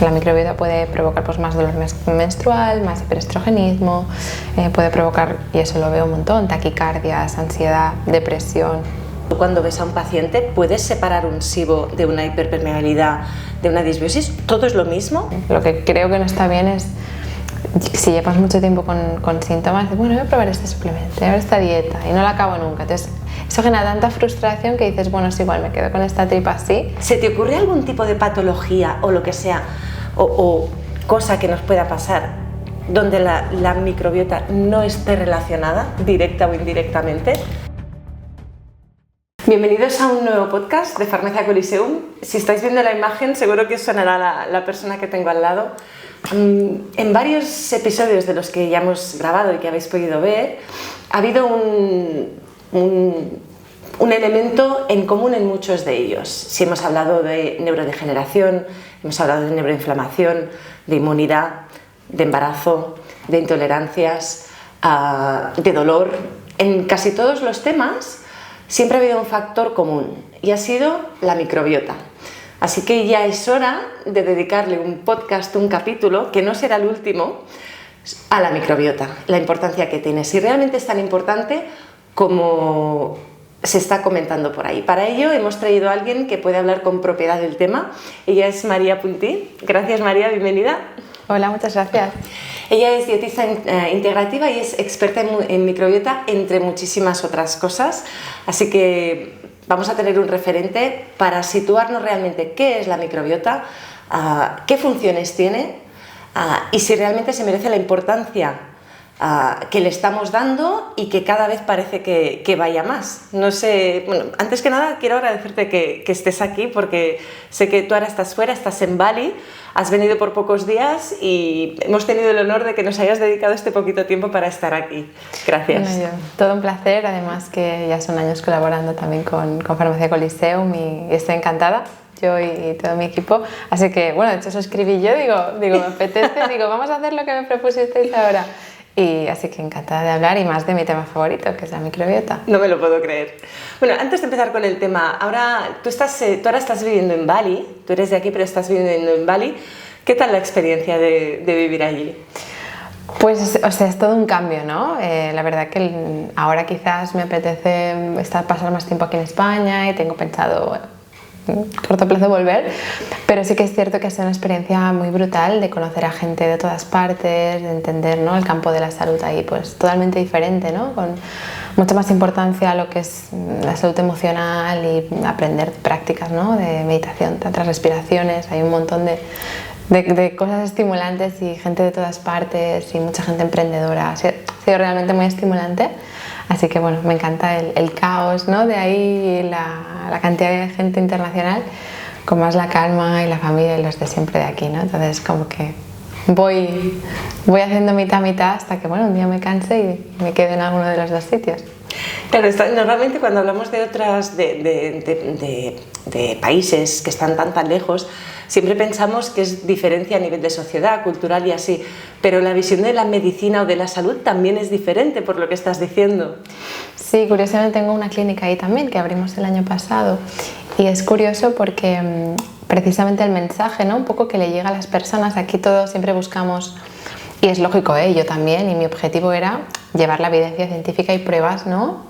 La microbiota puede provocar pues, más dolor menstrual, más hiperestrogenismo, puede provocar, y eso lo veo un montón, taquicardias, ansiedad, depresión. Cuando ves a un paciente, ¿puedes separar un SIBO de una hiperpermeabilidad, de una disbiosis? ¿Todo es lo mismo? Lo que creo que no está bien es, si llevas mucho tiempo con síntomas, bueno, voy a probar este suplemento, voy a ver esta dieta, y no la acabo nunca. Entonces, eso genera tanta frustración que dices, bueno, es igual, me quedo con esta tripa así. ¿Se te ocurre algún tipo de patología o lo que sea, o cosa que nos pueda pasar donde la microbiota no esté relacionada, directa o indirectamente? Bienvenidos a un nuevo podcast de Farmacia Coliseum. Si estáis viendo la imagen, seguro que os sonará la persona que tengo al lado. En varios episodios de los que ya hemos grabado y que habéis podido ver, ha habido un elemento en común en muchos de ellos. Si hemos hablado de neurodegeneración, hemos hablado de neuroinflamación, de inmunidad, de embarazo, de intolerancias, de dolor. En casi todos los temas siempre ha habido un factor común y ha sido la microbiota. Así que ya es hora de dedicarle un podcast, un capítulo, que no será el último, a la microbiota, la importancia que tiene. Si realmente es tan importante como se está comentando por ahí. Para ello hemos traído a alguien que puede hablar con propiedad del tema. Ella es María Puntí. Gracias, María, bienvenida. Hola, muchas gracias. Ella es dietista integrativa y es experta en microbiota, entre muchísimas otras cosas. Así que vamos a tener un referente para situarnos realmente qué es la microbiota, qué funciones tiene y si realmente se merece la importancia que le estamos dando y que cada vez parece que vaya más. No sé, bueno, antes que nada quiero agradecerte que estés aquí porque sé que tú ahora estás fuera, estás en Bali, has venido por pocos días y hemos tenido el honor de que nos hayas dedicado este poquito tiempo para estar aquí. Gracias. Bueno, todo un placer, además que ya son años colaborando también con Farmacia Coliseum y estoy encantada. Yo y todo mi equipo, así que bueno, de hecho eso escribí yo, digo me apetece, vamos a hacer lo que me propusisteis ahora. Y así que encantada de hablar y más de mi tema favorito, que es la microbiota. No me lo puedo creer. Bueno, antes de empezar con el tema, tú ahora estás viviendo en Bali, tú eres de aquí pero estás viviendo en Bali. ¿Qué tal la experiencia de vivir allí? Pues, o sea, es todo un cambio, ¿no? La verdad que ahora quizás me apetece pasar más tiempo aquí en España y tengo pensado corto plazo volver, pero sí que es cierto que ha sido una experiencia muy brutal de conocer a gente de todas partes, de entender, ¿no?, el campo de la salud ahí pues totalmente diferente, ¿no?, con mucha más importancia a lo que es la salud emocional y aprender prácticas, ¿no?, de meditación, de otras respiraciones. Hay un montón de cosas estimulantes y gente de todas partes y mucha gente emprendedora. Ha sido realmente muy estimulante. Así que bueno, me encanta el caos, ¿no?, de ahí, la cantidad de gente internacional, con más la calma y la familia y los de siempre de aquí, ¿no? Entonces como que voy haciendo mitad hasta que bueno, un día me canse y me quedo en alguno de los dos sitios. Claro, normalmente cuando hablamos de países que están tan lejos, siempre pensamos que es diferencia a nivel de sociedad, cultural y así, pero la visión de la medicina o de la salud también es diferente por lo que estás diciendo. Sí, curiosamente tengo una clínica ahí también que abrimos el año pasado y es curioso porque precisamente el mensaje, ¿no?, un poco que le llega a las personas, aquí todos siempre buscamos, y es lógico, yo también, y mi objetivo era llevar la evidencia científica y pruebas, ¿no?,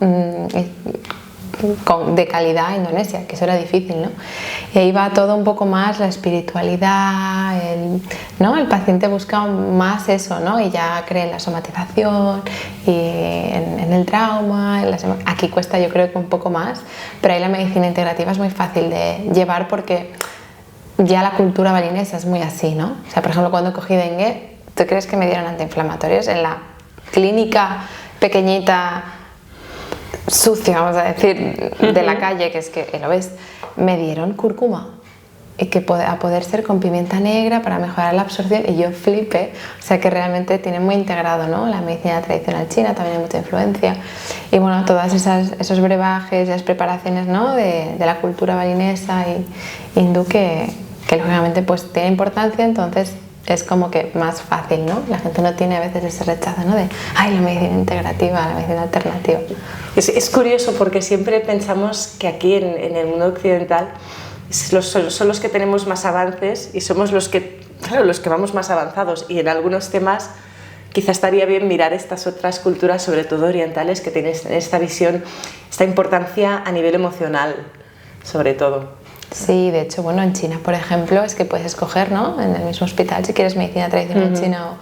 de calidad a Indonesia, que eso era difícil, ¿no? Y ahí va todo un poco más la espiritualidad, ¿no? El paciente busca más eso, ¿no? Y ya cree en la somatización y en el trauma. Aquí cuesta, yo creo que un poco más, pero ahí la medicina integrativa es muy fácil de llevar porque ya la cultura balinesa es muy así, ¿no? O sea, por ejemplo, cuando cogí dengue, ¿tú crees que me dieron antiinflamatorios? En la clínica pequeñita, sucia, vamos a decir, de la calle, que es que lo ves, me dieron cúrcuma y que a poder ser con pimienta negra para mejorar la absorción, y yo flipé. O sea que realmente tiene muy integrado, ¿no?, la medicina tradicional china, también hay mucha influencia, y bueno, todas esos brebajes, esas preparaciones, ¿no?, de la cultura balinesa y hindú que lógicamente pues tiene importancia. Entonces es como que más fácil, ¿no? La gente no tiene a veces ese rechazo, ¿no?, de ¡ay, la medicina integrativa, la medicina alternativa! Es curioso porque siempre pensamos que aquí en el mundo occidental son los que tenemos más avances y somos los que claro, los que vamos más avanzados y en algunos temas quizá estaría bien mirar estas otras culturas, sobre todo orientales, que tienen esta visión, esta importancia a nivel emocional, sobre todo. Sí, de hecho, bueno, en China, por ejemplo, es que puedes escoger, ¿no? En el mismo hospital, si quieres medicina tradicional china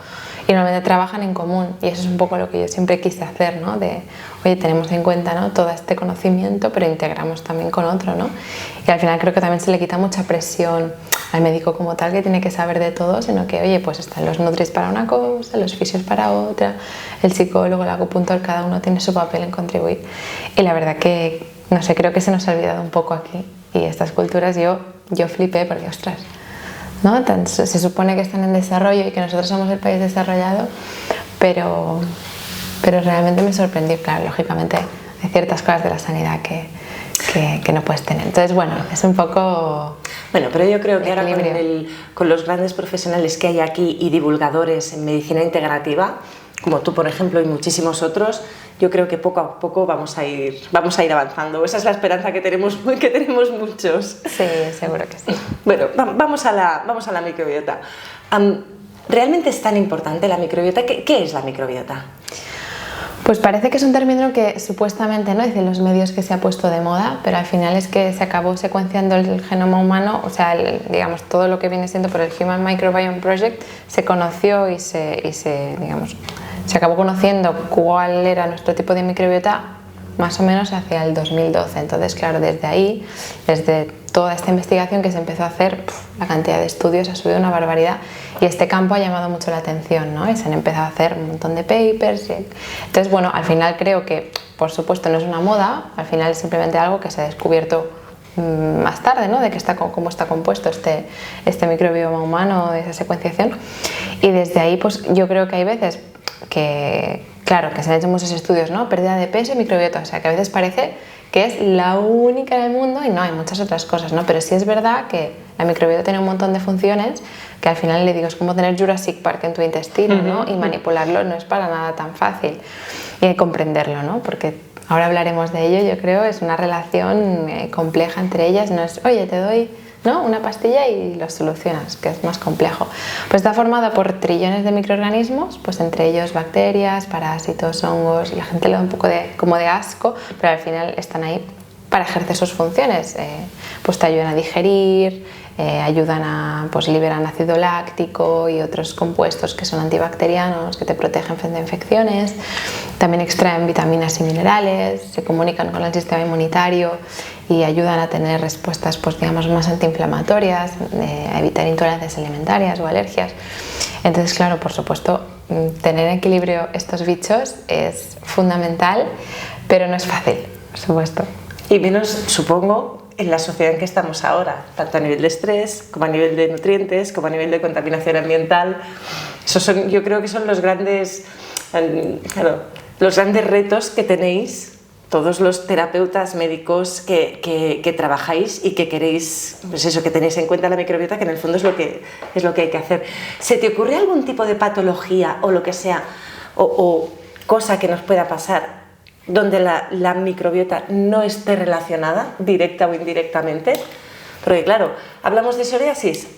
y normalmente trabajan en común, y eso es un poco lo que yo siempre quise hacer, ¿no? De, oye, tenemos en cuenta, ¿no?, todo este conocimiento, pero integramos también con otro, ¿no? Y al final creo que también se le quita mucha presión al médico como tal, que tiene que saber de todo, sino que, oye, pues están los nutris para una cosa, los fisios para otra, el psicólogo, el acupuntor, cada uno tiene su papel en contribuir. Y la verdad que, no sé, creo que se nos ha olvidado un poco aquí. Y estas culturas yo flipé porque, ostras, ¿no? Se supone que están en desarrollo y que nosotros somos el país desarrollado, pero realmente me sorprendió. Claro, lógicamente hay ciertas cosas de la sanidad que no puedes tener. Entonces, bueno, es un poco... Bueno, pero yo creo que ahora con los grandes profesionales que hay aquí y divulgadores en medicina integrativa, como tú, por ejemplo, y muchísimos otros, yo creo que poco a poco vamos a ir avanzando. Esa es la esperanza que tenemos muchos. Sí, seguro que sí. Bueno, vamos a la microbiota. ¿Realmente es tan importante la microbiota? ¿Qué es la microbiota? Pues parece que es un término que supuestamente, ¿no?, dicen los medios, que se ha puesto de moda, pero al final es que se acabó secuenciando el genoma humano, o sea, digamos, todo lo que viene siendo por el Human Microbiome Project se conoció y se acabó conociendo cuál era nuestro tipo de microbiota más o menos hacia el 2012. Entonces, claro, desde ahí, desde toda esta investigación que se empezó a hacer, la cantidad de estudios ha subido una barbaridad y este campo ha llamado mucho la atención, ¿no? Y se han empezado a hacer un montón de papers. Entonces, bueno, al final creo que, por supuesto, no es una moda, al final es simplemente algo que se ha descubierto más tarde, ¿no?, de cómo está compuesto este microbioma humano, esa secuenciación. Y desde ahí, pues yo creo que hay veces que, claro, que se han hecho muchos estudios, ¿no?, pérdida de peso y microbiota, o sea, que a veces parece que es la única en el mundo y no, hay muchas otras cosas, ¿no? Pero sí es verdad que la microbiota tiene un montón de funciones que al final, le digo, es como tener Jurassic Park en tu intestino, ¿no? Y manipularlo no es para nada tan fácil, y comprenderlo, ¿no? Porque ahora hablaremos de ello, yo creo, es una relación compleja entre ellas, no es, oye, te doy, ¿no?, una pastilla y lo solucionas, que es más complejo. Pues está formada por trillones de microorganismos, pues entre ellos bacterias, parásitos, hongos, y la gente le da un poco como de asco, pero al final están ahí para ejercer sus funciones, pues te ayudan a digerir, ayudan a, pues liberan ácido láctico y otros compuestos que son antibacterianos, que te protegen frente a infecciones, también extraen vitaminas y minerales, se comunican con el sistema inmunitario y ayudan a tener respuestas, pues digamos, más antiinflamatorias, a evitar intolerancias alimentarias o alergias. Entonces, claro, por supuesto, tener en equilibrio estos bichos es fundamental, pero no es fácil, por supuesto. Y menos, supongo, en la sociedad en que estamos ahora, tanto a nivel de estrés, como a nivel de nutrientes, como a nivel de contaminación ambiental. Yo creo que son los grandes retos que tenéis todos los terapeutas médicos que trabajáis y que queréis, pues eso, que tenéis en cuenta la microbiota, que en el fondo es lo que hay que hacer. ¿Se te ocurre algún tipo de patología o lo que sea, o cosa que nos pueda pasar donde la microbiota no esté relacionada, directa o indirectamente? Porque claro, hablamos de psoriasis,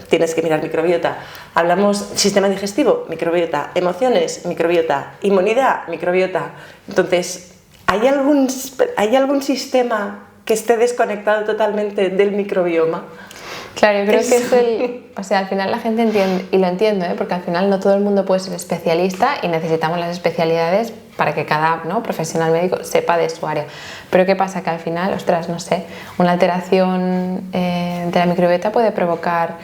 tienes que mirar microbiota. Hablamos sistema digestivo, microbiota. Emociones, microbiota. Inmunidad, microbiota. Entonces, ¿hay algún sistema que esté desconectado totalmente del microbioma? Claro, yo creo que o sea, al final la gente entiende, y lo entiendo, porque al final no todo el mundo puede ser especialista y necesitamos las especialidades para que cada, ¿no?, profesional médico sepa de su área. Pero ¿qué pasa? Que al final, ostras, no sé, una alteración de la microbiota puede provocar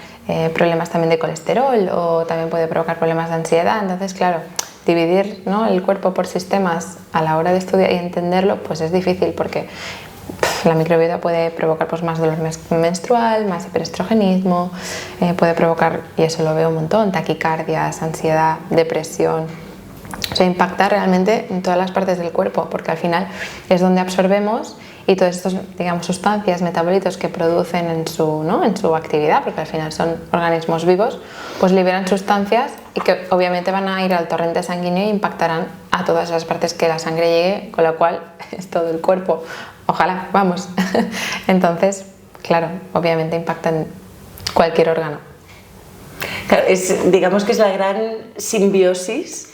problemas también de colesterol o también puede provocar problemas de ansiedad. Entonces, claro, dividir, ¿no?, el cuerpo por sistemas a la hora de estudiar y entenderlo, pues es difícil, porque la microbiota puede provocar, pues, más dolor menstrual, más hiperestrogenismo, puede provocar, y eso lo veo un montón, taquicardias, ansiedad, depresión. O sea, impacta realmente en todas las partes del cuerpo, porque al final es donde absorbemos, y todas estas, digamos, sustancias, metabolitos que producen en su actividad, porque al final son organismos vivos, pues liberan sustancias y que obviamente van a ir al torrente sanguíneo e impactarán a todas esas partes que la sangre llegue, con lo cual es todo el cuerpo. Ojalá, vamos. Entonces, claro, obviamente impacta en cualquier órgano. Claro, digamos que es la gran simbiosis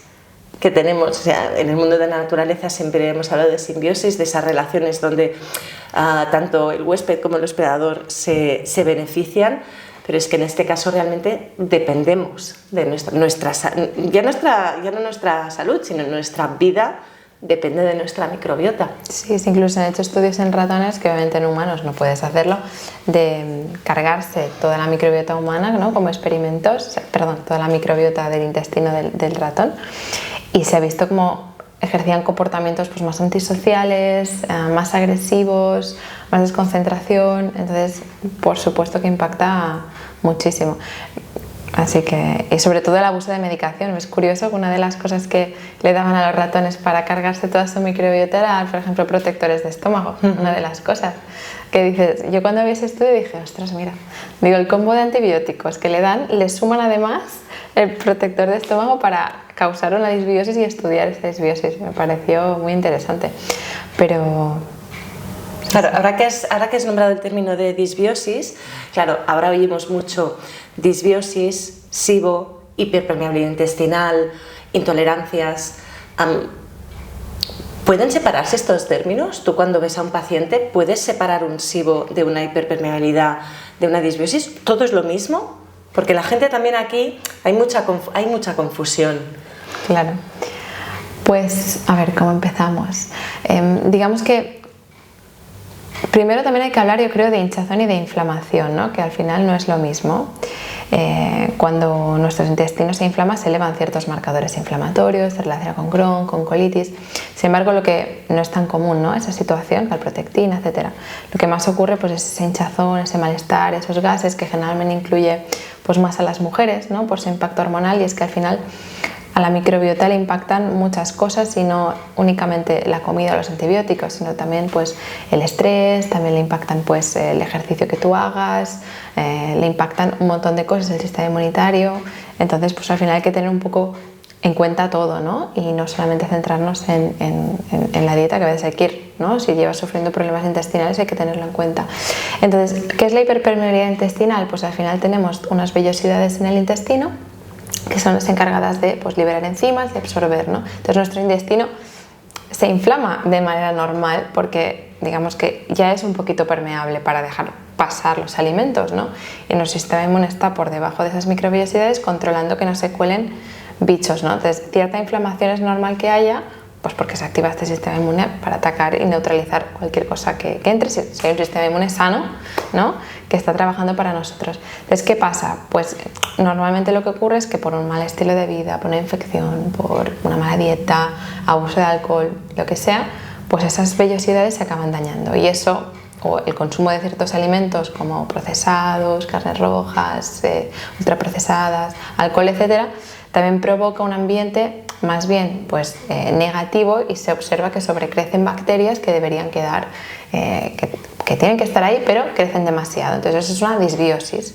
que tenemos. O sea, en el mundo de la naturaleza siempre hemos hablado de simbiosis, de esas relaciones donde tanto el huésped como el hospedador se benefician, pero es que en este caso realmente dependemos de nuestra ya no nuestra salud, sino nuestra vida depende de nuestra microbiota. Sí, incluso han hecho estudios en ratones, que obviamente en humanos no puedes hacerlo, de cargarse toda la microbiota humana, ¿no? Como experimentos, perdón, toda la microbiota del intestino del ratón, y se ha visto como ejercían comportamientos pues, más antisociales, más agresivos, más desconcentración. Entonces, por supuesto que impacta muchísimo. Así que, y sobre todo el abuso de medicación. Es curioso que una de las cosas que le daban a los ratones para cargarse toda su microbiota era, por ejemplo, protectores de estómago. Una de las cosas que dices, yo cuando vi ese estudio dije, ostras, mira, digo, el combo de antibióticos que le dan, le suman además el protector de estómago para causar una disbiosis y estudiar esta disbiosis. Me pareció muy interesante. Pero claro, ahora que has nombrado el término de disbiosis, claro, ahora oímos mucho disbiosis, SIBO, hiperpermeabilidad intestinal, intolerancias. ¿Pueden separarse estos términos? Tú cuando ves a un paciente, ¿puedes separar un SIBO de una hiperpermeabilidad, de una disbiosis? ¿Todo es lo mismo? Porque la gente también aquí, hay mucha confusión. Claro. Pues, a ver, ¿cómo empezamos? Digamos que primero también hay que hablar, yo creo, de hinchazón y de inflamación, ¿no? Que al final no es lo mismo. Cuando nuestros intestinos se inflaman se elevan ciertos marcadores inflamatorios, se relaciona con Crohn, con colitis. Sin embargo, lo que no es tan común, ¿no? Esa situación, calprotectina, etc. Lo que más ocurre pues, es ese hinchazón, ese malestar, esos gases que generalmente incluye pues, más a las mujeres, ¿no? Por su impacto hormonal, y es que al final a la microbiota le impactan muchas cosas y no únicamente la comida o los antibióticos, sino también pues, el estrés, también le impactan pues, el ejercicio que tú hagas, le impactan un montón de cosas el sistema inmunitario. Entonces pues, al final hay que tener un poco en cuenta todo, ¿no? Y no solamente centrarnos en la dieta, que a veces hay que ir, ¿no? Si llevas sufriendo problemas intestinales hay que tenerlo en cuenta. Entonces, ¿qué es la hiperpermeabilidad intestinal? Pues al final tenemos unas vellosidades en el intestino que son las encargadas de pues, liberar enzimas y absorber, ¿no? Entonces nuestro intestino se inflama de manera normal porque digamos que ya es un poquito permeable para dejar pasar los alimentos, ¿no? Y nuestro sistema inmune está por debajo de esas microvellosidades controlando que no se cuelen bichos, ¿no? Entonces cierta inflamación es normal que haya, pues porque se activa este sistema inmune para atacar y neutralizar cualquier cosa que entre, si hay un sistema inmune sano, ¿no? Que está trabajando para nosotros. Entonces, ¿qué pasa? Pues normalmente lo que ocurre es que por un mal estilo de vida, por una infección, por una mala dieta, abuso de alcohol, lo que sea, pues esas vellosidades se acaban dañando, y eso, o el consumo de ciertos alimentos como procesados, carnes rojas, ultraprocesadas, alcohol, etcétera, también provoca un ambiente más bien pues, negativo, y se observa que sobrecrecen bacterias que deberían quedar, que tienen que estar ahí, pero crecen demasiado. Entonces eso es una disbiosis.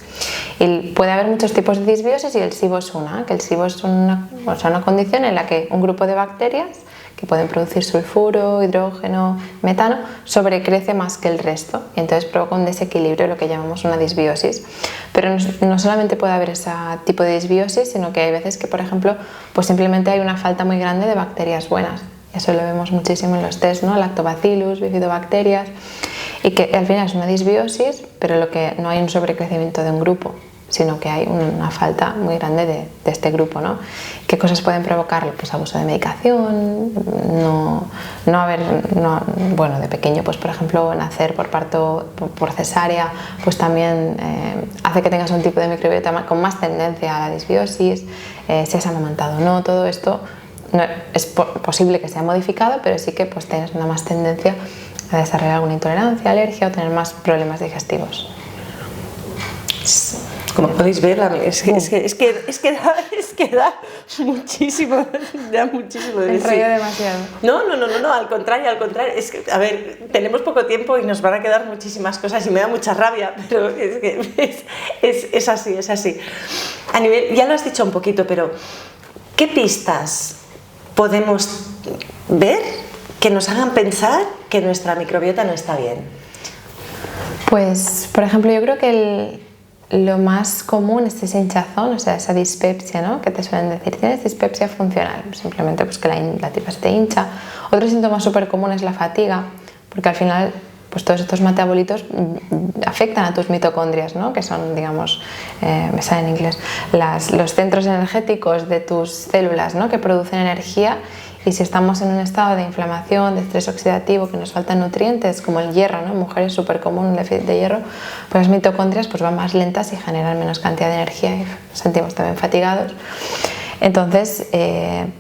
Y puede haber muchos tipos de disbiosis y el SIBO es una, que el SIBO es una condición en la que un grupo de bacterias que pueden producir sulfuro, hidrógeno, metano, sobrecrece más que el resto, y entonces provoca un desequilibrio, lo que llamamos una disbiosis. Pero no solamente puede haber ese tipo de disbiosis, sino que hay veces que, por ejemplo, pues simplemente hay una falta muy grande de bacterias buenas. Eso lo vemos muchísimo en los test, ¿no? Lactobacillus, bifidobacterias, y que al final es una disbiosis, pero lo que no hay un sobrecrecimiento de un grupo, sino que hay una falta muy grande de este grupo, ¿no? ¿Qué cosas pueden provocarlo? Pues abuso de medicación, bueno, de pequeño, pues por ejemplo, nacer por parto por cesárea, pues también hace que tengas un tipo de microbiota con más tendencia a la disbiosis, si has amamantado o no, todo esto no, es posible que sea modificado, pero sí que pues tienes una más tendencia a desarrollar alguna intolerancia, alergia o tener más problemas digestivos. Como podéis ver, es que da muchísimo, da muchísimo de sí. Enrollo demasiado. No, al contrario, es que, a ver, tenemos poco tiempo y nos van a quedar muchísimas cosas y me da mucha rabia, pero es así. A nivel, ya lo has dicho un poquito, pero ¿qué pistas podemos ver que nos hagan pensar que nuestra microbiota no está bien? Pues, por ejemplo, yo creo que lo más común es ese hinchazón, o sea, esa dispepsia, ¿no? Que te suelen decir, tienes dispepsia funcional, simplemente pues que la tipa se te hincha. Otro síntoma súper común es la fatiga, porque al final pues todos estos metabolitos afectan a tus mitocondrias, ¿no? Que son, digamos, me sale en inglés, los centros energéticos de tus células, ¿no? Que producen energía. Y si estamos en un estado de inflamación, de estrés oxidativo, que nos faltan nutrientes, como el hierro, ¿no? En mujeres es súper común un déficit de hierro, pues las mitocondrias pues van más lentas y generan menos cantidad de energía y nos sentimos también fatigados. Entonces,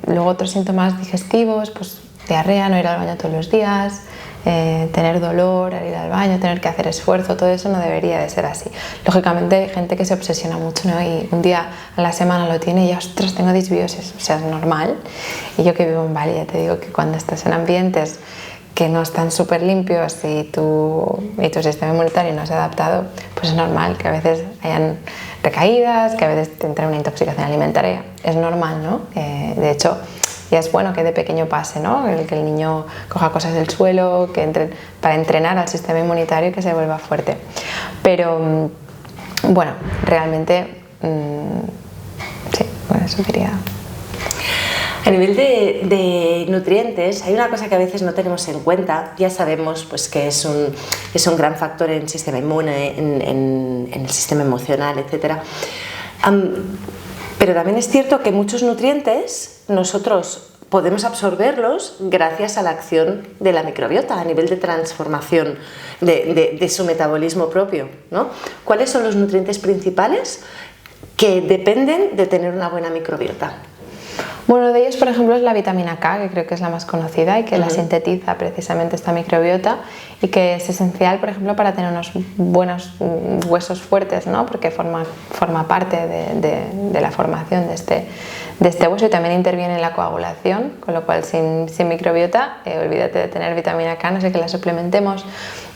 luego otros síntomas digestivos, pues diarrea, no ir al baño todos los días, tener dolor al ir al baño, tener que hacer esfuerzo, todo eso no debería de ser así. Lógicamente hay gente que se obsesiona mucho, ¿no? Y un día a la semana lo tiene y ya, ostras, tengo disbiosis, o sea, es normal. Y yo que vivo en Bali, ya te digo que cuando estás en ambientes que no están súper limpios y tu sistema inmunitario no se ha adaptado, pues es normal que a veces hayan recaídas, que a veces te entre una intoxicación alimentaria, es normal, ¿no? De hecho, ya es bueno que de pequeño pase, ¿no? Que el niño coja cosas del suelo, para entrenar al sistema inmunitario y que se vuelva fuerte. Pero, bueno, realmente, sí, bueno, eso diría. A nivel de nutrientes, hay una cosa que a veces no tenemos en cuenta. Ya sabemos pues, que es un gran factor en el sistema inmune, en el sistema emocional, etc. Pero también es cierto que muchos nutrientes nosotros podemos absorberlos gracias a la acción de la microbiota a nivel de transformación de su metabolismo propio, ¿no? ¿Cuáles son los nutrientes principales que dependen de tener una buena microbiota? Bueno, de ellos, por ejemplo, es la vitamina K, que creo que es la más conocida y que la sintetiza precisamente esta microbiota y que es esencial, por ejemplo, para tener unos buenos huesos fuertes, ¿no? Porque forma parte de la formación de este hueso y también interviene en la coagulación, con lo cual sin microbiota, olvídate de tener vitamina K, no sé que la suplementemos.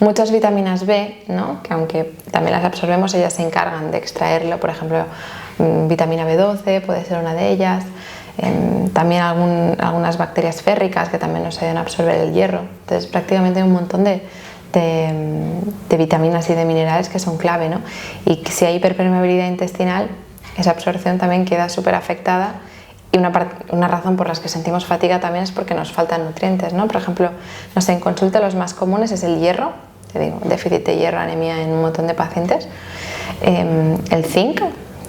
Muchas vitaminas B, ¿no? Que aunque también las absorbemos, ellas se encargan de extraerlo, por ejemplo, vitamina B12 puede ser una de ellas. También algunas bacterias férricas que también nos ayudan a absorber el hierro. Entonces prácticamente hay un montón de vitaminas y de minerales que son clave, ¿no? Y si hay hiperpermeabilidad intestinal, esa absorción también queda súper afectada y una razón por las que sentimos fatiga también es porque nos faltan nutrientes, ¿no? Por ejemplo, no sé, en consulta los más comunes es el hierro, te digo, déficit de hierro, anemia en un montón de pacientes, el zinc,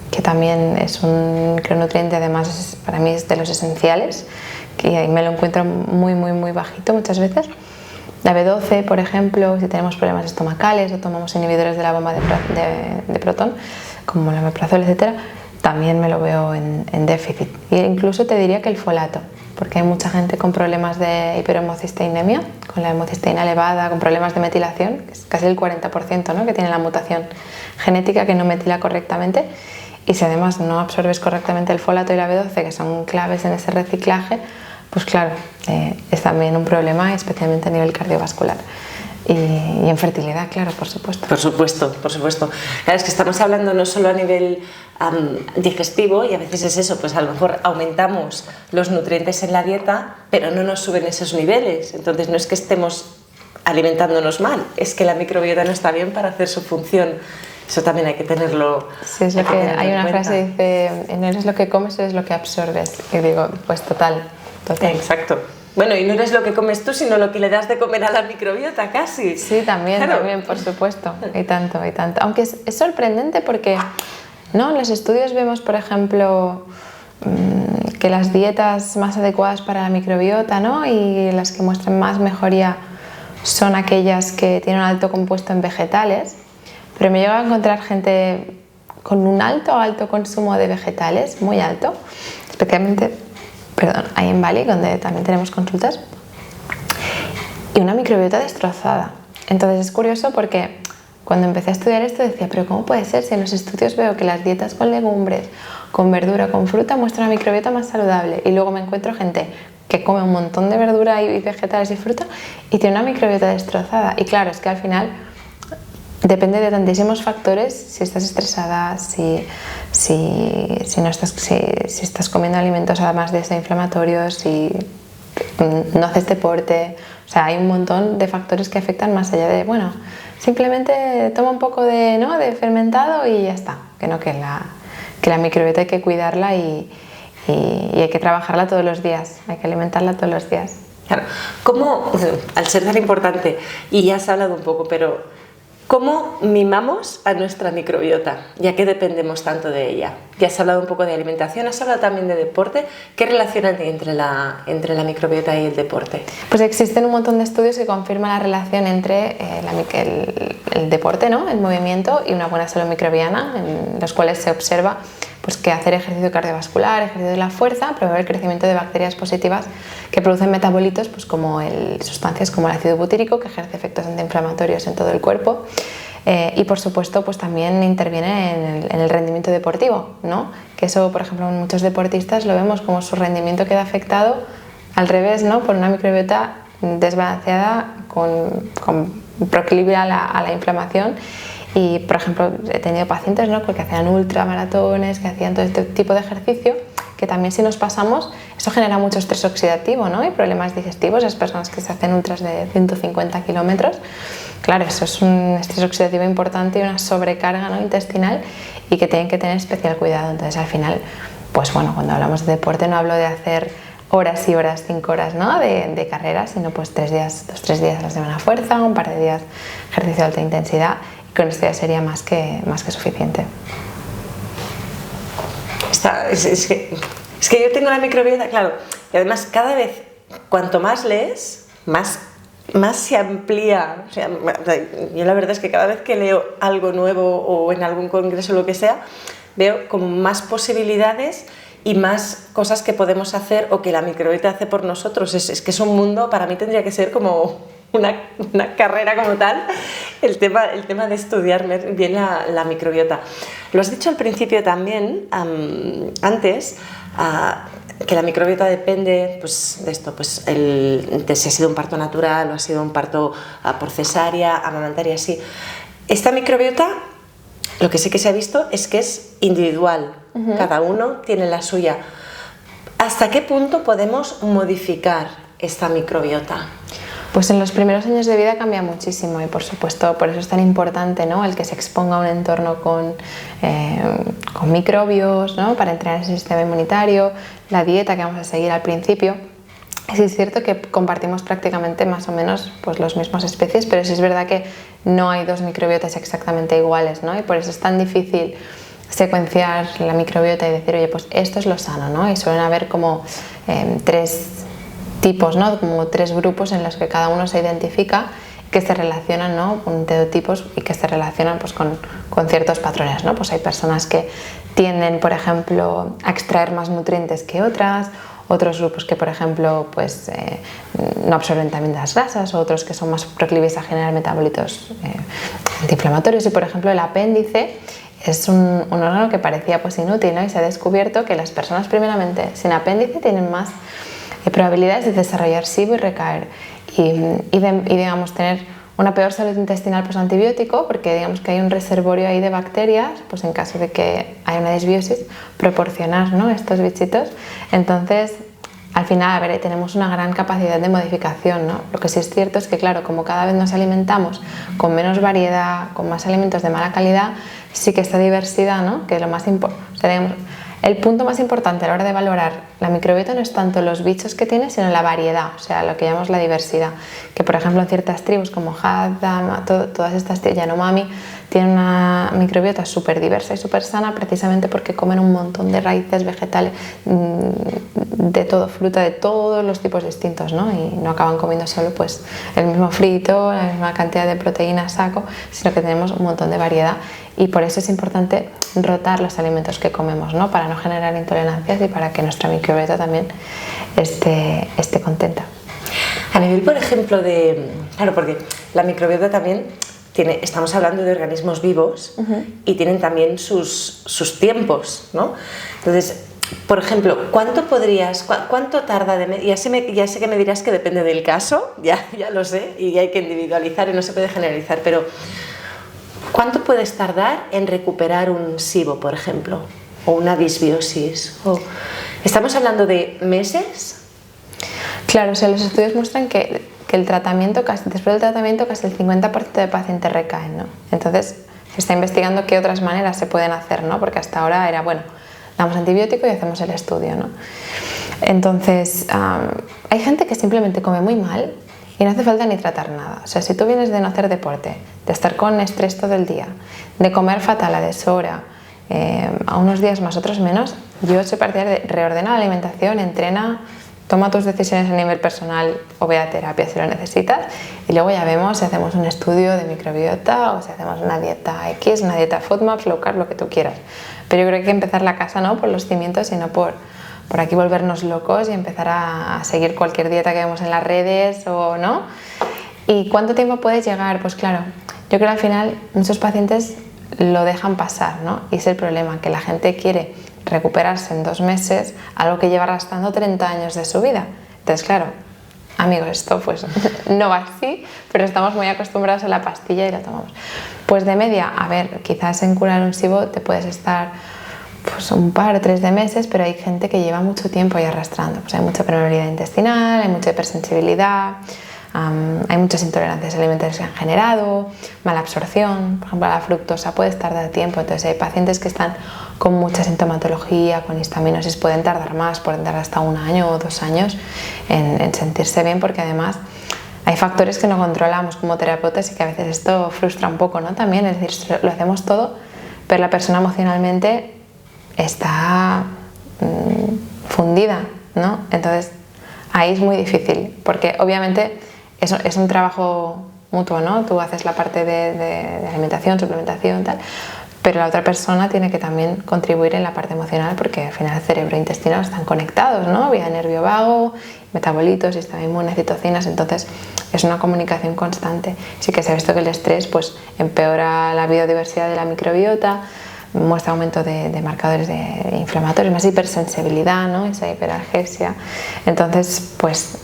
que también es un micronutriente, además para mí es de los esenciales, que me lo encuentro muy bajito muchas veces. La B12, por ejemplo, si tenemos problemas estomacales o tomamos inhibidores de la bomba de protón, como el omeprazol, etc., también me lo veo en déficit. E incluso te diría que el folato, porque hay mucha gente con problemas de hiperhomocisteinemia, con la homocisteína elevada, con problemas de metilación, que es casi el 40%, ¿no? Que tiene la mutación genética que no metila correctamente. Y si además no absorbes correctamente el folato y la B12, que son claves en ese reciclaje, pues claro, es también un problema, especialmente a nivel cardiovascular. Y en fertilidad, claro, por supuesto. Por supuesto. Claro, es que estamos hablando no solo a nivel digestivo, y a veces es eso, pues a lo mejor aumentamos los nutrientes en la dieta, pero no nos suben esos niveles. Entonces no es que estemos alimentándonos mal, es que la microbiota no está bien para hacer su función. Eso también hay que tenerlo. Sí, es lo que hay una frase que dice, no eres lo que comes, eres lo que absorbes. Y digo, pues total. Exacto. Bueno, y no eres lo que comes tú, sino lo que le das de comer a la microbiota, casi. Sí, también, por supuesto. Y tanto. Aunque es sorprendente porque, ¿no? En los estudios vemos, por ejemplo, que las dietas más adecuadas para la microbiota, ¿no? Y las que muestran más mejoría son aquellas que tienen un alto compuesto en vegetales. Pero me llega a encontrar gente con un alto consumo de vegetales, muy alto, especialmente, ahí en Bali, donde también tenemos consultas, y una microbiota destrozada. Entonces es curioso porque cuando empecé a estudiar esto decía, pero ¿cómo puede ser si en los estudios veo que las dietas con legumbres, con verdura, con fruta muestran una microbiota más saludable? Y luego me encuentro gente que come un montón de verdura y vegetales y fruta y tiene una microbiota destrozada. Y claro, es que al final depende de tantísimos factores, si estás estresada, si estás comiendo alimentos además de inflamatorios, si no haces deporte. O sea, hay un montón de factores que afectan más allá de, bueno, simplemente toma un poco de, ¿no?, de fermentado y ya está. Que la microbiota hay que cuidarla y hay que trabajarla todos los días, hay que alimentarla todos los días. Claro, ¿cómo, al ser tan importante, y ya has hablado un poco, pero cómo mimamos a nuestra microbiota, ya que dependemos tanto de ella? Ya has hablado un poco de alimentación, has hablado también de deporte. ¿Qué relación hay entre la microbiota y el deporte? Pues existen un montón de estudios que confirman la relación entre el deporte, ¿no?, el movimiento, y una buena salud microbiana, en los cuales se observa pues que hacer ejercicio cardiovascular, ejercicio de la fuerza, promueve el crecimiento de bacterias positivas que producen metabolitos, pues como sustancias como el ácido butírico, que ejerce efectos antiinflamatorios en todo el cuerpo, y por supuesto pues también interviene en el rendimiento deportivo, ¿no? Que eso, por ejemplo, en muchos deportistas lo vemos como su rendimiento queda afectado al revés, ¿no?, por una microbiota desbalanceada con proclive a la inflamación. Y, por ejemplo, he tenido pacientes, ¿no?, que hacían ultramaratones, que hacían todo este tipo de ejercicio, que también, si nos pasamos, eso genera mucho estrés oxidativo, ¿no?, y problemas digestivos. Las personas que se hacen ultras de 150 kilómetros, claro, eso es un estrés oxidativo importante y una sobrecarga, ¿no?, intestinal, y que tienen que tener especial cuidado. Entonces, al final, pues bueno, cuando hablamos de deporte no hablo de hacer horas y horas, 5 horas, ¿no?, de carrera, sino pues 3 días a la semana fuerza, un par de días ejercicio de alta intensidad. Con esto ya sería más que suficiente. Es que yo tengo la microbiota, claro, y además cada vez, cuanto más lees, más se amplía. O sea, yo la verdad es que cada vez que leo algo nuevo o en algún congreso o lo que sea, veo como más posibilidades y más cosas que podemos hacer o que la microbiota hace por nosotros. Es que es un mundo, para mí tendría que ser como una carrera como tal, el tema de estudiar bien la microbiota. Lo has dicho al principio también, antes, que la microbiota depende pues, de esto, pues, de si ha sido un parto natural o ha sido un parto por cesárea, amamantar y así. Esta microbiota, lo que sí que se ha visto es que es individual, cada uno tiene la suya. ¿Hasta qué punto podemos modificar esta microbiota? Pues en los primeros años de vida cambia muchísimo, y por supuesto por eso es tan importante, ¿no?, el que se exponga a un entorno con microbios, ¿no?, para entrenar ese sistema inmunitario, la dieta que vamos a seguir al principio. Sí es cierto que compartimos prácticamente más o menos pues, las mismas especies, pero sí es verdad que no hay dos microbiotas exactamente iguales, ¿no?, y por eso es tan difícil secuenciar la microbiota y decir, oye, pues esto es lo sano, ¿no? Y suelen haber como 3 tipos, ¿no?, como 3 grupos en los que cada uno se identifica, que se relacionan, ¿no?, con teotipos y que se relacionan pues, con ciertos patrones, ¿no? Pues hay personas que tienden, por ejemplo, a extraer más nutrientes que otras, otros grupos que, por ejemplo, pues, no absorben también las grasas, o otros que son más proclives a generar metabolitos antiinflamatorios. Y, por ejemplo, el apéndice es un órgano que parecía pues, inútil, ¿no?, y se ha descubierto que las personas primeramente sin apéndice tienen más probabilidades de desarrollar SIBO y recaer y digamos tener una peor salud intestinal post-antibiótico, porque digamos que hay un reservorio ahí de bacterias, pues en caso de que haya una disbiosis, proporcionar, ¿no?, estos bichitos. Entonces, al final, a ver, tenemos una gran capacidad de modificación, ¿no? Lo que sí es cierto es que, claro, como cada vez nos alimentamos con menos variedad, con más alimentos de mala calidad, sí que esta diversidad, ¿no?, que es lo más importante, o sea, digamos, el punto más importante a la hora de valorar la microbiota no es tanto los bichos que tiene, sino la variedad, o sea, lo que llamamos la diversidad. Que, por ejemplo, en ciertas tribus como Hadza, todas estas Yanomami, tienen una microbiota súper diversa y súper sana, precisamente porque comen un montón de raíces vegetales, de todo, fruta de todos los tipos distintos, ¿no? Y no acaban comiendo solo pues, el mismo frito, la misma cantidad de proteínas saco, sino que tenemos un montón de variedad. Y por eso es importante rotar los alimentos que comemos, ¿no?, para no generar intolerancias y para que nuestra microbiota también esté contenta. A nivel, por ejemplo, claro, porque la microbiota también estamos hablando de organismos vivos y tienen también sus tiempos, ¿no? Entonces, por ejemplo, ¿cuánto tarda ya sé que me dirás que depende del caso, ya lo sé, y hay que individualizar y no se puede generalizar, pero ¿cuánto puedes tardar en recuperar un SIBO, por ejemplo, o una disbiosis? ¿Estamos hablando de meses? Claro, o sea, los estudios muestran que que el tratamiento, después del tratamiento casi el 50% de pacientes recaen, ¿no? Entonces se está investigando qué otras maneras se pueden hacer, ¿no? Porque hasta ahora era, bueno, damos antibiótico y hacemos el estudio, ¿no? Entonces hay gente que simplemente come muy mal y no hace falta ni tratar nada. O sea, si tú vienes de no hacer deporte, de estar con estrés todo el día, de comer fatal a deshora, a unos días más, otros menos, yo soy partidaria de reordenar la alimentación, entrena, toma tus decisiones a nivel personal o ve a terapia si lo necesitas y luego ya vemos si hacemos un estudio de microbiota o si hacemos una dieta X, una dieta FODMAPs, low carb, lo que tú quieras. Pero yo creo que hay que empezar la casa no por los cimientos, sino por aquí volvernos locos y empezar a seguir cualquier dieta que vemos en las redes o no. ¿Y cuánto tiempo puedes llegar? Pues claro, yo creo que al final muchos pacientes lo dejan pasar, ¿no? Y es el problema, que la gente quiere recuperarse en 2 meses algo que lleva arrastrando 30 años de su vida. Entonces, claro, amigos, esto pues no va así, pero estamos muy acostumbrados a la pastilla y la tomamos. Pues de media, a ver, quizás en curar un SIBO te puedes estar pues un par o 3 de meses, pero hay gente que lleva mucho tiempo ahí arrastrando. Pues hay mucha permeabilidad intestinal, hay mucha hipersensibilidad, hay muchas intolerancias alimentarias que han generado, mala absorción, por ejemplo la fructosa puede tardar tiempo, entonces hay pacientes que están con mucha sintomatología, con histaminosis, pueden tardar más, pueden tardar hasta 1 año o 2 años en sentirse bien, porque además hay factores que no controlamos como terapeutas y que a veces esto frustra un poco, ¿no? También, es decir, lo hacemos todo, pero la persona emocionalmente está fundida, ¿no? Entonces ahí es muy difícil, porque obviamente es un trabajo mutuo, ¿no? Tú haces la parte de alimentación, suplementación, tal, pero la otra persona tiene que también contribuir en la parte emocional, porque al final el cerebro e intestino están conectados, ¿no? Vía nervio vago, metabolitos, sistema inmune, citocinas, entonces es una comunicación constante. Sí que se ha visto que el estrés pues empeora la biodiversidad de la microbiota, muestra aumento de marcadores inflamatorios, más hipersensibilidad, ¿no? Esa hiperalgesia. Entonces, pues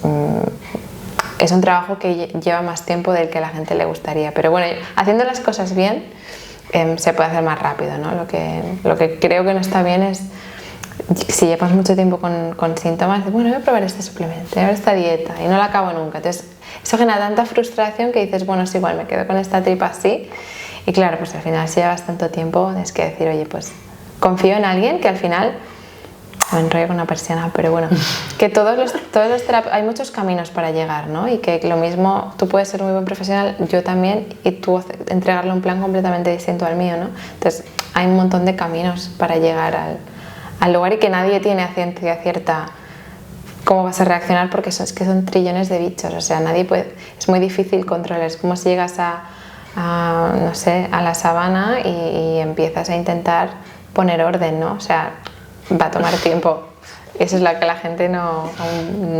es un trabajo que lleva más tiempo del que a la gente le gustaría. Pero bueno, haciendo las cosas bien, se puede hacer más rápido, ¿no? Lo que creo que no está bien es si llevas mucho tiempo con síntomas, bueno, voy a probar este suplemento, voy a probar esta dieta y no la acabo nunca. Entonces, eso genera tanta frustración que dices, bueno, es igual, me quedo con esta tripa así. Y claro, pues al final si llevas tanto tiempo tienes que decir, oye, pues confío en alguien que al final, me enrollo con una persiana, pero bueno, que hay muchos caminos para llegar, ¿no? Y que lo mismo, tú puedes ser un muy buen profesional, yo también, y tú entregarle un plan completamente distinto al mío, ¿no? Entonces hay un montón de caminos para llegar al lugar y que nadie tiene a ciencia cierta cómo vas a reaccionar, porque es que son trillones de bichos, o sea, nadie puede, es muy difícil controlar, es como si llegas no sé, a la sabana y empiezas a intentar poner orden, ¿no? O sea, va a tomar tiempo. Eso es lo que la gente no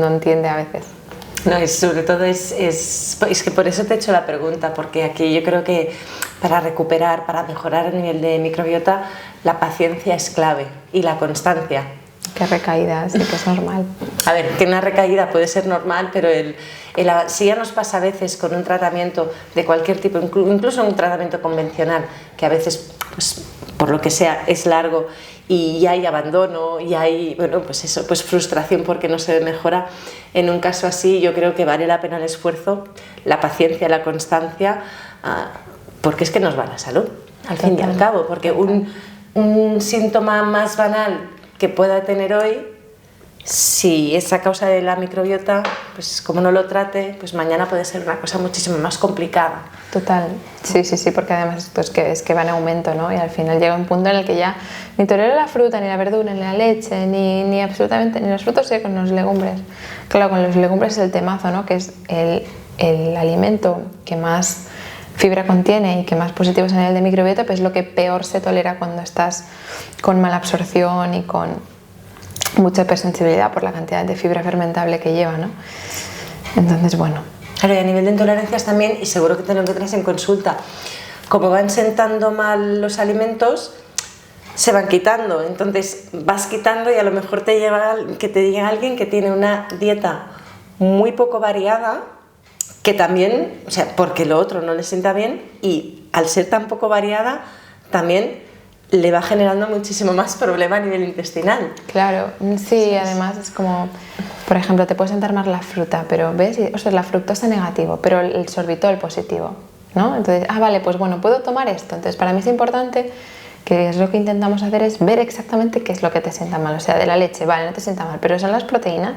entiende a veces. No, y sobre todo es que por eso te he hecho la pregunta, porque aquí yo creo que para recuperar, para mejorar el nivel de microbiota, la paciencia es clave y la constancia. Que recaídas, sí que es normal. A ver, que una recaída puede ser normal, pero si ya nos pasa a veces con un tratamiento de cualquier tipo, incluso un tratamiento convencional, que a veces, pues, por lo que sea, es largo y hay abandono y hay, bueno, pues eso, pues frustración porque no se mejora, en un caso así yo creo que vale la pena el esfuerzo, la paciencia, la constancia, porque es que nos va la salud, al fin y al cabo, porque un síntoma más banal que pueda tener hoy, si es a causa de la microbiota, pues como no lo trate, pues mañana puede ser una cosa muchísimo más complicada. Total, sí, porque además esto es que va en aumento, ¿no? Y al final llega un punto en el que ya ni tolero la fruta, ni la verdura, ni la leche, ni absolutamente, ni los frutos secos, ni los legumbres. Claro, con los legumbres es el temazo, ¿no? Que es el alimento que más fibra contiene y que más positivo es a nivel de microbiota, pues es lo que peor se tolera cuando estás con mala absorción y con mucha hipersensibilidad por la cantidad de fibra fermentable que lleva, ¿no? Entonces, bueno. Claro, y a nivel de intolerancias también, y seguro que te lo encuentras en consulta, como van sentando mal los alimentos, se van quitando, entonces vas quitando y a lo mejor te lleva que te diga alguien que tiene una dieta muy poco variada, que también, o sea, porque lo otro no le sienta bien y al ser tan poco variada también le va generando muchísimo más problema a nivel intestinal. Claro, sí, además es como, por ejemplo, te puede sentar más la fruta, pero ves, o sea, la fructosa negativo, pero el sorbitol positivo, ¿no? Entonces, vale, pues bueno, puedo tomar esto. Entonces, para mí es importante, que es lo que intentamos hacer, es ver exactamente qué es lo que te sienta mal. O sea, de la leche, vale, no te sienta mal, pero son las proteínas,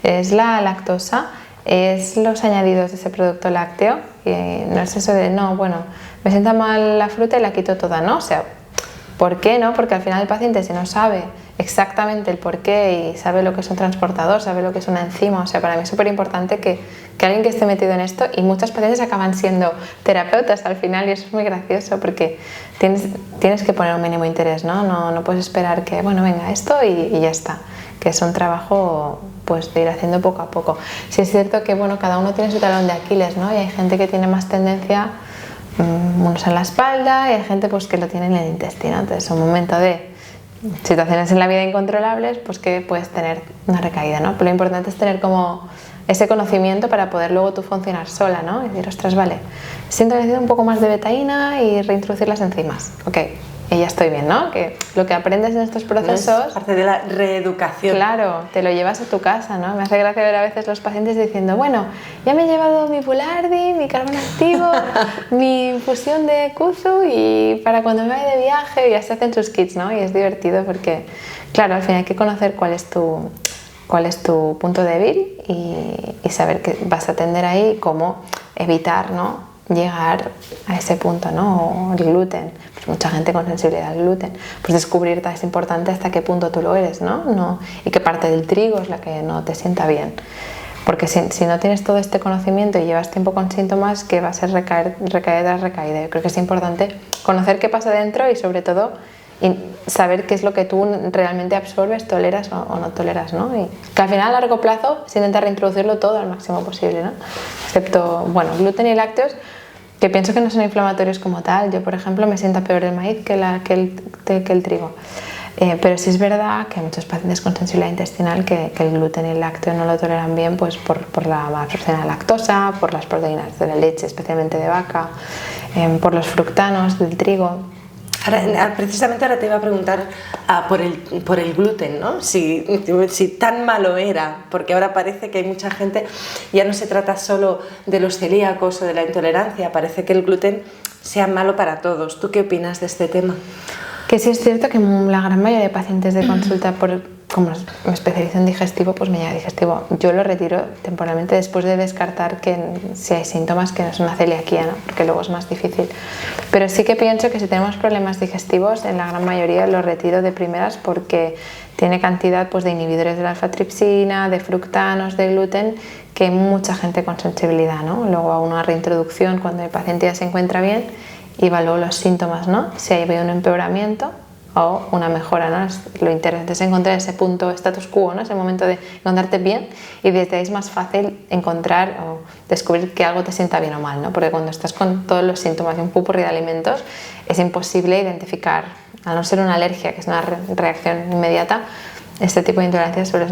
es la lactosa, es los añadidos de ese producto lácteo, y no es eso de, no, bueno, me sienta mal la fruta y la quito toda, ¿no? O sea, ¿por qué no? Porque al final el paciente, si no sabe exactamente el por qué y sabe lo que es un transportador, sabe lo que es una enzima, o sea, para mí es súper importante que alguien que esté metido en esto, y muchos pacientes acaban siendo terapeutas al final, y eso es muy gracioso porque tienes que poner un mínimo interés, ¿no? No puedes esperar que, bueno, venga esto y ya está, que es un trabajo pues de ir haciendo poco a poco. Sí es cierto que, bueno, cada uno tiene su talón de Aquiles, ¿no? Y hay gente que tiene más tendencia, unos en la espalda, y hay gente pues que lo tiene en el intestino. Entonces, un momento de situaciones en la vida incontrolables, pues que puedes tener una recaída, ¿no? Pero lo importante es tener como ese conocimiento para poder luego tú funcionar sola, ¿no? Y decir, ostras, vale, siento que necesito un poco más de betaína y reintroducir las enzimas. Ok, y ya estoy bien, ¿no? Que lo que aprendes en estos procesos... Es parte de la reeducación. Claro, te lo llevas a tu casa, ¿no? Me hace gracia ver a veces los pacientes diciendo, bueno, ya me he llevado mi Bulardi, mi carbón activo, mi infusión de Kuzu, y para cuando me vaya de viaje ya se hacen sus kits, ¿no? Y es divertido porque, claro, al final hay que conocer cuál es tu punto débil y saber que vas a atender ahí y cómo evitar, ¿no?, llegar a ese punto, ¿no? O el gluten, pues mucha gente con sensibilidad al gluten, pues descubrir es importante hasta qué punto tú lo eres, ¿no? Y qué parte del trigo es la que no te sienta bien, porque si no tienes todo este conocimiento y llevas tiempo con síntomas, que va a ser recaída tras recaída. Yo creo que es importante conocer qué pasa dentro y sobre todo saber qué es lo que tú realmente absorbes, toleras o no toleras, ¿no? Y que al final a largo plazo se intenta reintroducirlo todo al máximo posible, ¿no? Excepto, bueno, gluten y lácteos, que pienso que no son inflamatorios como tal. Yo, por ejemplo, me sienta peor el maíz que el trigo. Pero sí es verdad que hay muchos pacientes con sensibilidad intestinal que el gluten y el lácteo no lo toleran bien, pues por la absorción de lactosa, por las proteínas de la leche, especialmente de vaca, por los fructanos del trigo. Precisamente ahora te iba a preguntar por el gluten, ¿no? Si tan malo era, porque ahora parece que hay mucha gente, ya no se trata solo de los celíacos o de la intolerancia, parece que el gluten sea malo para todos. ¿Tú qué opinas de este tema? Que sí es cierto que la gran mayoría de pacientes de consulta, como me especializo en digestivo, pues me llega digestivo. Yo lo retiro temporalmente después de descartar que si hay síntomas que no es una celiaquía, ¿no? Porque luego es más difícil. Pero sí que pienso que si tenemos problemas digestivos, en la gran mayoría lo retiro de primeras porque tiene cantidad pues, de inhibidores de la alfa-tripsina, de fructanos, de gluten, que mucha gente con sensibilidad, ¿no? Luego a una reintroducción cuando el paciente ya se encuentra bien y evalúo los síntomas, ¿no? Si hay un empeoramiento o una mejora, ¿no? Lo interesante es encontrar ese punto status quo, ¿no? Ese momento de encontrarte bien, y desde ahí es más fácil encontrar o descubrir que algo te sienta bien o mal, ¿no? Porque cuando estás con todos los síntomas de un pupurri de alimentos es imposible identificar, a no ser una alergia, que es una reacción inmediata, este tipo de intolerancias suele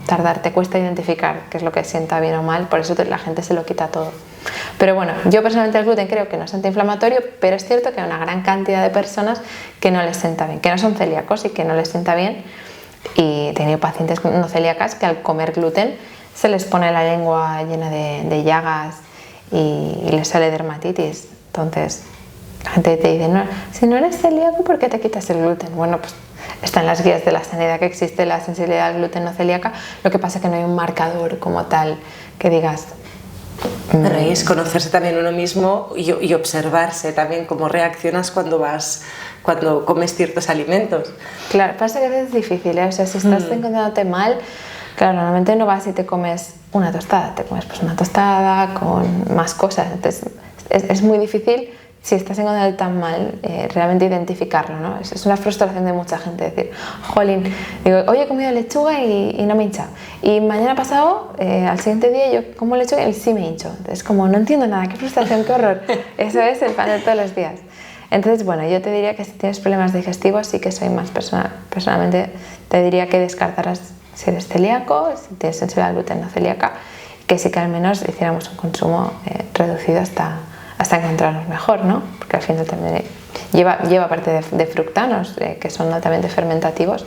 tardar, te cuesta identificar qué es lo que sienta bien o mal, por eso la gente se lo quita todo. Pero bueno, yo personalmente el gluten creo que no es antiinflamatorio, pero es cierto que hay una gran cantidad de personas que no les sienta bien, que no son celíacos y que no les sienta bien, y he tenido pacientes no celíacas que al comer gluten se les pone la lengua llena de llagas y les sale dermatitis. Entonces la gente te dice, no, si no eres celíaco, ¿por qué te quitas el gluten? Bueno, pues está en las guías de la sanidad que existe la sensibilidad al gluten no celíaca, lo que pasa es que no hay un marcador como tal que digas... Es conocerse también uno mismo y observarse también cómo reaccionas cuando comes ciertos alimentos. Claro, pasa que a veces es difícil, ¿eh? O sea, si estás encontrándote mal, claro, normalmente no vas y te comes una tostada, te comes pues una tostada con más cosas. Entonces es muy difícil, si estás encontrando tan mal, realmente identificarlo, ¿no? Es una frustración de mucha gente decir, jolín, digo, hoy he comido lechuga y no me hincha, y mañana pasado, al siguiente día yo como lechuga y sí me hincho. Entonces, como no entiendo nada, qué frustración, qué horror. Eso es el pan de todos los días. Entonces, bueno, yo te diría que si tienes problemas digestivos, sí que soy más personalmente te diría que descartaras si eres celíaco, si tienes sensibilidad al gluten no celíaca, que sí que al menos hiciéramos un consumo reducido hasta encontrarnos mejor, ¿no? Porque al final también lleva parte de fructanos, que son altamente fermentativos.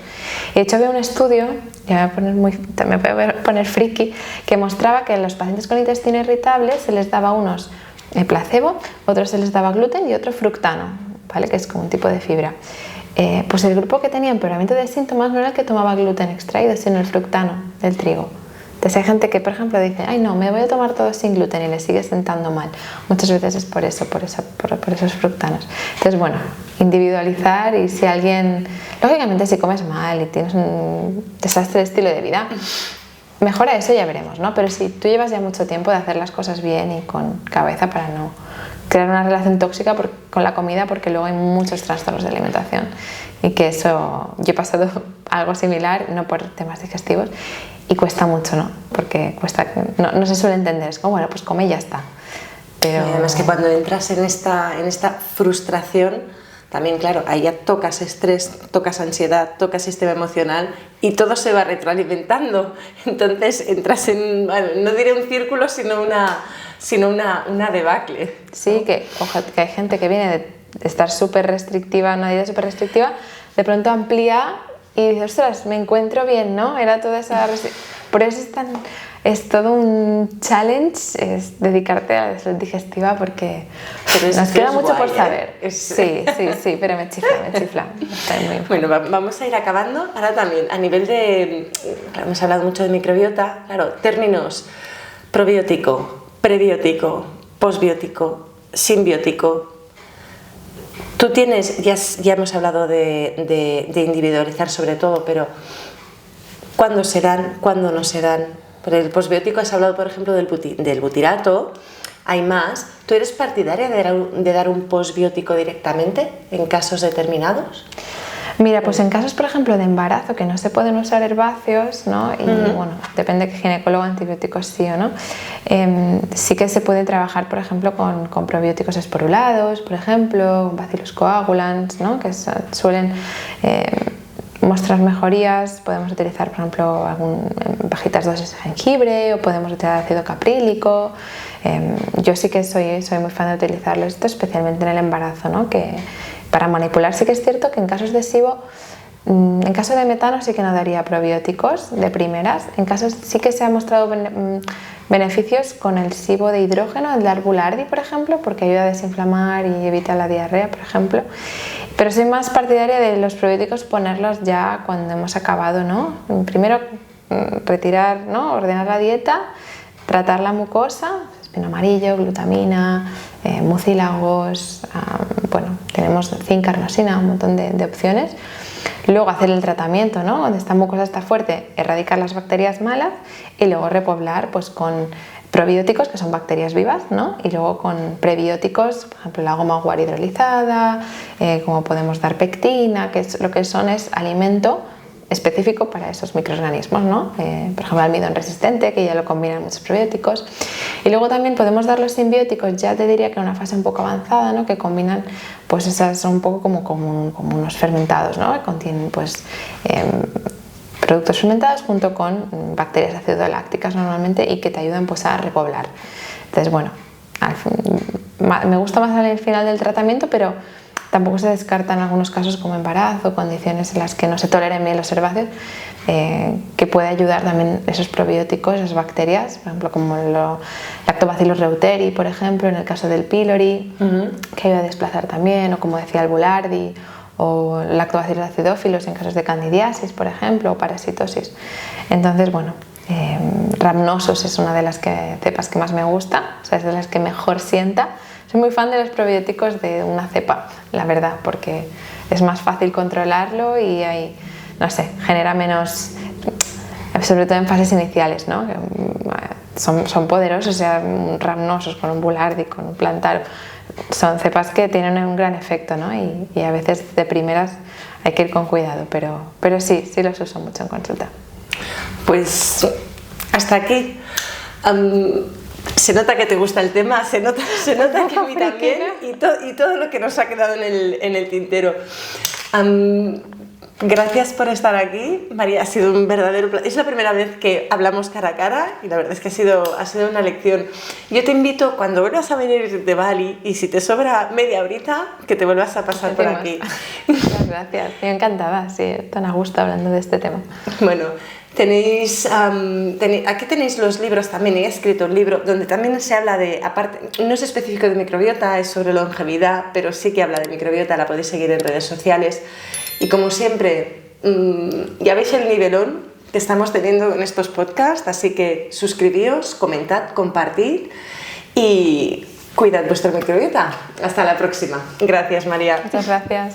Y de hecho había un estudio, ya me voy a poner friki, que mostraba que a los pacientes con intestino irritable se les daba unos placebo, otros se les daba gluten y otro fructano, ¿vale? Que es como un tipo de fibra. Pues el grupo que tenía empeoramiento de síntomas no era el que tomaba gluten extraído, sino el fructano del trigo. Entonces hay gente que, por ejemplo, dice, ay no, me voy a tomar todo sin gluten y le sigue sentando mal. Muchas veces es por eso, por esos fructanos. Entonces, bueno, individualizar, y si alguien, lógicamente si comes mal y tienes un desastre de estilo de vida, mejora eso, ya veremos, ¿no? Pero si tú llevas ya mucho tiempo de hacer las cosas bien y con cabeza para no crear una relación tóxica con la comida, porque luego hay muchos trastornos de alimentación, y que eso, yo he pasado algo similar, no por temas digestivos, y cuesta mucho, ¿no? Porque no se suele entender, es como, bueno, pues come y ya está. Pero... Y además que cuando entras en esta frustración, también, claro, ahí ya tocas estrés, tocas ansiedad, tocas sistema emocional y todo se va retroalimentando. Entonces entras en, bueno, no diré un círculo, sino una debacle. Sí, que hay gente que viene de estar súper restrictiva, una dieta súper restrictiva, de pronto amplía y dice, ostras, me encuentro bien, ¿no? Era toda esa... Por eso es todo un challenge, es dedicarte a la salud digestiva, porque nos queda mucho por saber. Sí, pero me chifla. Bueno, vamos a ir acabando. Ahora también, a nivel de... Hemos hablado mucho de microbiota, claro, términos probiótico, prebiótico, posbiótico, simbiótico. Tú tienes, ya hemos hablado de individualizar sobre todo, pero ¿cuándo se dan, cuándo no se dan? Por el posbiótico has hablado, por ejemplo, del butirato, hay más. ¿Tú eres partidaria de dar un posbiótico directamente en casos determinados? Mira, pues en casos, por ejemplo, de embarazo, que no se pueden usar herbáceos, ¿no? Y bueno, depende de qué ginecólogo, antibióticos sí o no, sí que se puede trabajar, por ejemplo, con probióticos esporulados, por ejemplo, Bacillus coagulans, ¿no? Que suelen mostrar mejorías. Podemos utilizar, por ejemplo, bajitas dosis de jengibre, o podemos utilizar ácido caprílico. Yo sí que soy muy fan de utilizarlo, esto especialmente en el embarazo, ¿no? Que para manipular sí que es cierto que en casos de SIBO, en caso de metano sí que no daría probióticos de primeras. En casos sí que se han mostrado beneficios con el SIBO de hidrógeno, el de Arbulardi, por ejemplo, porque ayuda a desinflamar y evita la diarrea, por ejemplo. Pero soy más partidaria de los probióticos ponerlos ya cuando hemos acabado, ¿no? Primero retirar, ¿no? Ordenar la dieta, tratar la mucosa, espino amarillo, glutamina, mucílagos, bueno, tenemos zinc, carnosina, un montón de opciones. Luego hacer el tratamiento, ¿no? Donde esta mucosa está fuerte, erradicar las bacterias malas y luego repoblar pues con probióticos, que son bacterias vivas, ¿no? Y luego con prebióticos, por ejemplo, la goma guar hidrolizada, como podemos dar pectina, que lo que son es alimento específico para esos microorganismos, ¿no? Por ejemplo, almidón resistente, que ya lo combinan muchos probióticos. Y luego también podemos dar los simbióticos, ya te diría que en una fase un poco avanzada, ¿no? Que combinan, pues esas son un poco como unos fermentados, ¿no? Que contienen pues productos fermentados junto con bacterias acidolácticas normalmente, y que te ayudan pues a repoblar. Entonces, bueno, me gusta más al final del tratamiento, pero tampoco se descarta en algunos casos, como embarazo, condiciones en las que no se toleren bien los herbáceos, que puede ayudar también esos probióticos, esas bacterias, por ejemplo, como el Lactobacillus reuteri, por ejemplo, en el caso del pylori, que ayuda a desplazar también, o como decía el Bulardi, o Lactobacillus acidophilus en casos de candidiasis, por ejemplo, o parasitosis. Entonces, bueno, Rhamnosus es una de las cepas que más me gusta, o sea, es de las que mejor sienta. Soy muy fan de los probióticos de una cepa, la verdad, porque es más fácil controlarlo y hay, no sé, genera menos, sobre todo en fases iniciales, ¿no? Son poderosos, o sea, un Rhamnosus con un Bulardi, con un Plantaro, son cepas que tienen un gran efecto, ¿no? Y a veces de primeras hay que ir con cuidado, pero sí los uso mucho en consulta. Pues hasta aquí. Se nota que te gusta el tema, se nota que a mí también, y todo lo que nos ha quedado en el tintero. Gracias por estar aquí, María, ha sido un verdadero placer. Es la primera vez que hablamos cara a cara y la verdad es que ha sido una lección. Yo te invito, cuando vuelvas a venir de Bali y si te sobra media horita, que te vuelvas a pasar por aquí. Muchas gracias, me encantaba, sí, tan a gusto hablando de este tema. Bueno, aquí tenéis los libros también, he escrito un libro donde también se habla de, aparte, no es específico de microbiota, es sobre longevidad, pero sí que habla de microbiota, la podéis seguir en redes sociales. Y como siempre, ya veis el nivelón que estamos teniendo en estos podcasts, así que suscribíos, comentad, compartid y cuidad vuestra microbiota. Hasta la próxima. Gracias, María. Muchas gracias.